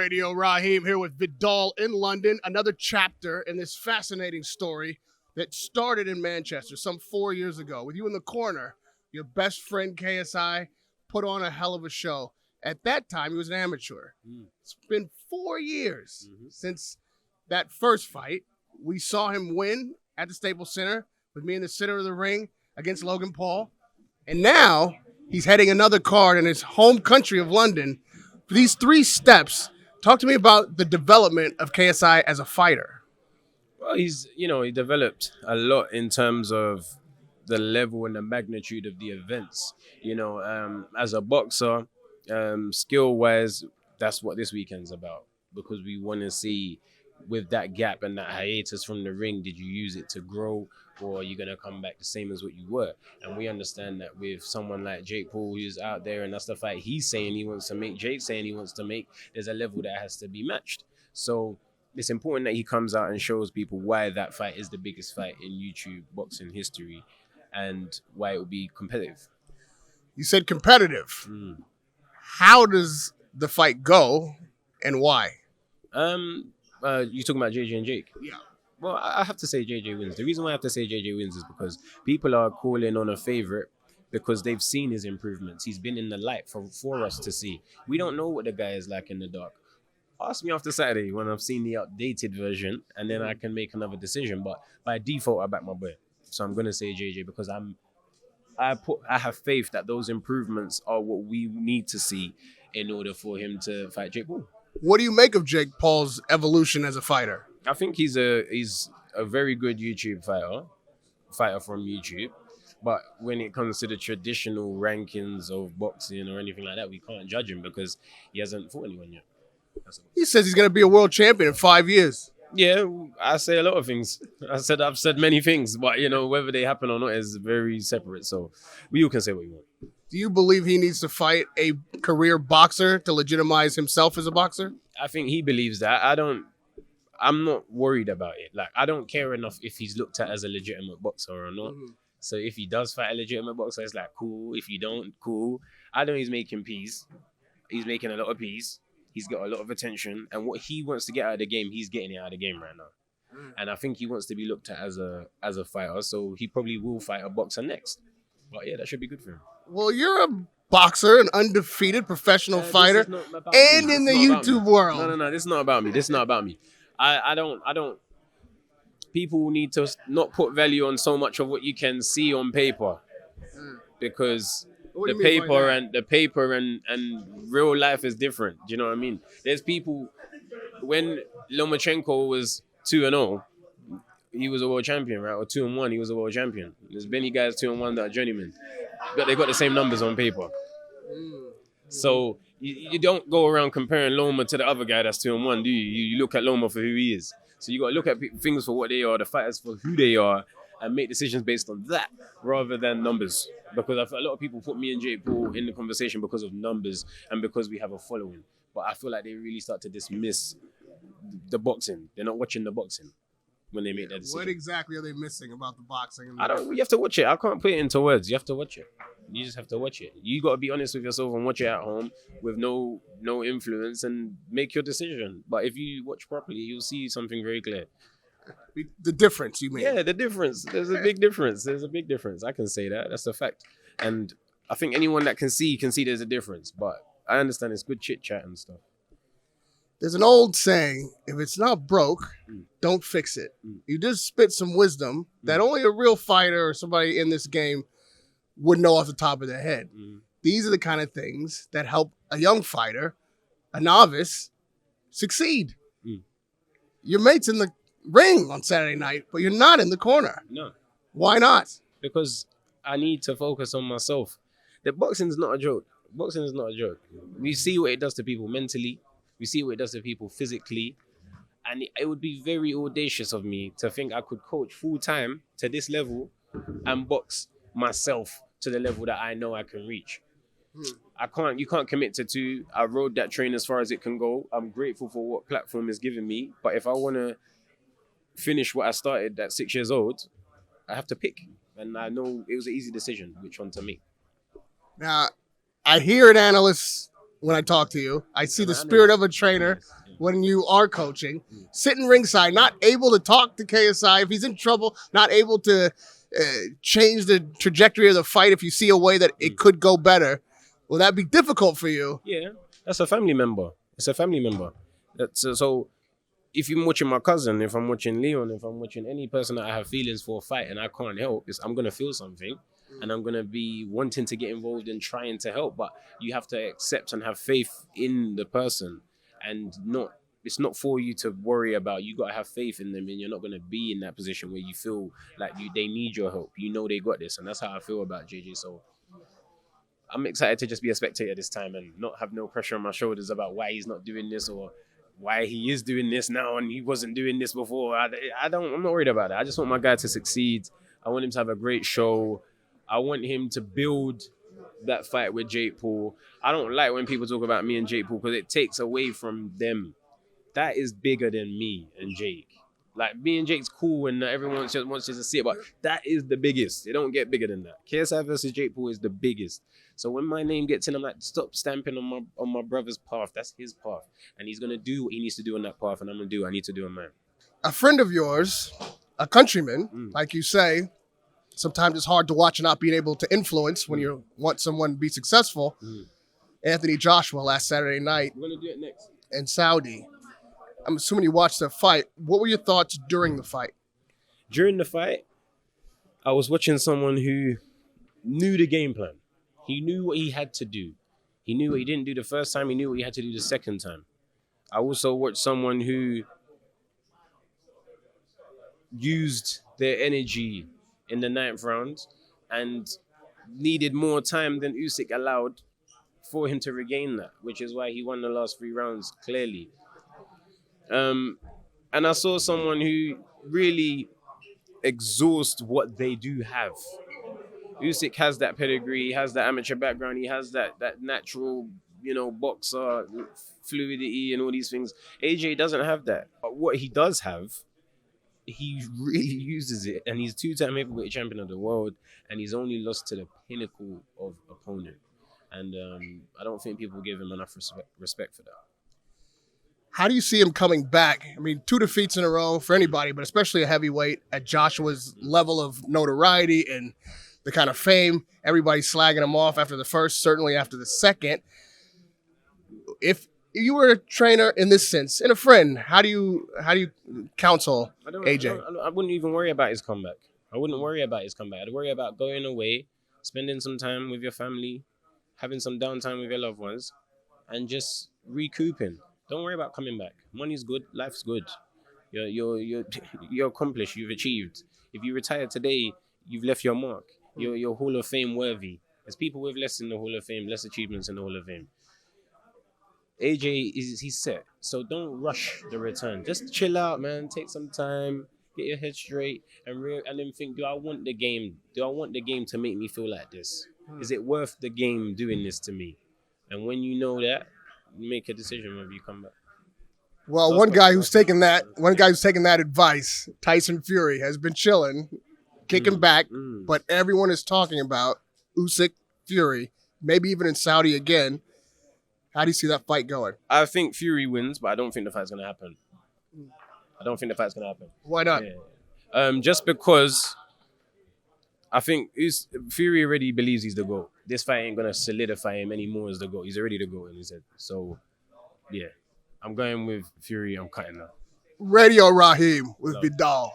Radio Rahim here with Viddal in London. Another chapter in this fascinating story that started in Manchester some 4 years ago. With you in the corner, your best friend KSI put on a hell of a show. At that time, he was an amateur. It's been 4 years since that first fight. We saw him win at the Staples Center with me in the center of the ring against Logan Paul. And now he's heading another card in his home country of London. For these 3 steps, talk to me about the development of KSI as a fighter. Well, he developed a lot in terms of the level and the magnitude of the events. As a boxer, skill-wise, that's what this weekend's about, because we want to see, with that gap and that hiatus from the ring, did you use it to grow, or are you going to come back the same as what you were? And we understand that with someone like Jake Paul, who's out there, and that's the fight he's saying he wants to make, Jake saying he wants to make, there's a level that has to be matched. So it's important that he comes out and shows people why that fight is the biggest fight in YouTube boxing history and why it will be competitive. You said competitive. How does the fight go and why? You talking about JJ and Jake? Yeah. Well, I have to say JJ wins. The reason why I have to say JJ wins is because people are calling on a favorite because they've seen his improvements. He's been in the light for us to see. We don't know what the guy is like in the dark. Ask me after Saturday when I've seen the updated version, and then I can make another decision. But by default, I back my boy. So I'm gonna say JJ because I have faith that those improvements are what we need to see in order for him to fight Jake Paul. What do you make of Jake Paul's evolution as a fighter? I think he's a very good YouTube fighter from YouTube. But when it comes to the traditional rankings of boxing or anything like that, we can't judge him because he hasn't fought anyone yet. He says he's going to be a world champion in 5 years. Yeah, I say a lot of things. I've said many things, but whether they happen or not is very separate. So you can say what you want. Do you believe he needs to fight a career boxer to legitimize himself as a boxer? I think he believes that. I'm not worried about it. Like, I don't care enough if he's looked at as a legitimate boxer or not. So if he does fight a legitimate boxer, it's like, cool. If you don't, cool. I know he's making peace. He's making a lot of peace. He's got a lot of attention. And what he wants to get out of the game, he's getting it out of the game right now. And I think he wants to be looked at as a fighter. So he probably will fight a boxer next. But yeah, that should be good for him. Well, you're a boxer, an undefeated professional fighter, and in the YouTube world. No, this is not about me. This is not about me. I don't. People need to not put value on so much of what you can see on paper, because the paper and real life is different. Do you know what I mean? There's people. When Lomachenko was 2-0, he was a world champion, right? Or 2-1, he was a world champion. There's many guys 2-1 that are journeymen, but they got the same numbers on paper. So you don't go around comparing Loma to the other guy that's 2-1, do you? You look at Loma for who he is. So you got to look at things for what they are, the fighters for who they are, and make decisions based on that rather than numbers. Because I feel a lot of people put me and Jake Paul in the conversation because of numbers and because we have a following. But I feel like they really start to dismiss the boxing. They're not watching the boxing when they make that decision. What exactly are they missing about the boxing? You have to watch it. I can't put it into words. You have to watch it. You just have to watch it. You got to be honest with yourself and watch it at home with no influence and make your decision. But if you watch properly, you'll see something very clear. The difference, you mean? Yeah, the difference. There's a big difference. There's a big difference. I can say that. That's a fact. And I think anyone that can see there's a difference. But I understand it's good chit chat and stuff. There's an old saying, if it's not broke, don't fix it. You just spit some wisdom that only a real fighter or somebody in this game would know off the top of their head. These are the kind of things that help a young fighter, a novice, succeed. Your mate's in the ring on Saturday night, but you're not in the corner. No. Why not? Because I need to focus on myself. The boxing's not a joke. Boxing is not a joke. We see what it does to people mentally. We see what it does to people physically. And it would be very audacious of me to think I could coach full time to this level and box myself to the level that I know I can reach. You can't commit to 2. I rode that train as far as it can go. I'm grateful for what platform is giving me. But if I want to finish what I started at 6 years old, I have to pick. And I know it was an easy decision which one to make. Now, I hear an analyst when I talk to you. I see the spirit of a trainer when you are coaching. Sitting ringside, not able to talk to KSI. If he's in trouble, not able to change the trajectory of the fight if you see a way that it could go better. Will that be difficult for you? Yeah, that's a family member. It's a family member. So if you're watching my cousin, if I'm watching Leon, if I'm watching any person that I have feelings for a fight and I can't help, I'm going to feel something and I'm going to be wanting to get involved in trying to help. But you have to accept and have faith in the person and it's not for you to worry about. You got to have faith in them and you're not going to be in that position where you feel like they need your help. You know they got this, and that's how I feel about JJ. So I'm excited to just be a spectator this time and not have no pressure on my shoulders about why he's not doing this or why he is doing this now and he wasn't doing this before. I'm not worried about that. I just want my guy to succeed. I want him to have a great show. I want him to build that fight with Jake Paul. I don't like when people talk about me and Jake Paul because it takes away from them. That is bigger than me and Jake. Like, me and Jake's cool and everyone just wants to see it, but that is the biggest. It don't get bigger than that. KSI versus Jake Paul is the biggest. So when my name gets in, I'm like, stop stamping on my brother's path. That's his path. And he's going to do what he needs to do on that path, and I'm going to do what I need to do on mine. A friend of yours, a countryman, like you say, sometimes it's hard to watch and not being able to influence when you want someone to be successful. Anthony Joshua last Saturday night. We're going to do it next. In Saudi. I'm assuming you watched the fight. What were your thoughts during the fight? During the fight, I was watching someone who knew the game plan. He knew what he had to do. He knew what he didn't do the first time. He knew what he had to do the second time. I also watched someone who used their energy in the 9th round and needed more time than Usyk allowed for him to regain that, which is why he won the last 3 rounds clearly. And I saw someone who really exhausts what they do have. Usyk has that pedigree, he has that amateur background, he has that natural, boxer fluidity and all these things. AJ doesn't have that. But what he does have, he really uses it. And he's 2-time heavyweight champion of the world, and he's only lost to the pinnacle of opponent. And I don't think people give him enough respect for that. How do you see him coming back? I mean, 2 defeats in a row for anybody, but especially a heavyweight at Joshua's level of notoriety and the kind of fame. Everybody's slagging him off after the first, certainly after the second. If you were a trainer in this sense, and a friend, how do you counsel AJ? I wouldn't even worry about his comeback. I'd worry about going away, spending some time with your family, having some downtime with your loved ones, and just recouping. Don't worry about coming back. Money's good. Life's good. You're accomplished. You've achieved. If you retire today, you've left your mark. You're Hall of Fame worthy. There's people with less in the Hall of Fame, less achievements in the Hall of Fame. AJ he's set. So don't rush the return. Just chill out, man. Take some time. Get your head straight and then think: do I want the game? Do I want the game to make me feel like this? Is it worth the game doing this to me? And when you know that, make a decision whether you come back. Well, one guy who's taken that advice, Tyson Fury, has been chilling, kicking back, but everyone is talking about Usyk Fury, maybe even in Saudi again. How do you see that fight going? I think Fury wins, but I don't think the fight's going to happen. Why not? Yeah. Just because I think Fury already believes he's the GOAT. This fight ain't going to solidify him anymore as the GOAT. He's already the GOAT in his head. So, yeah. I'm going with Fury. I'm cutting that. Radio Rahim with Viddal.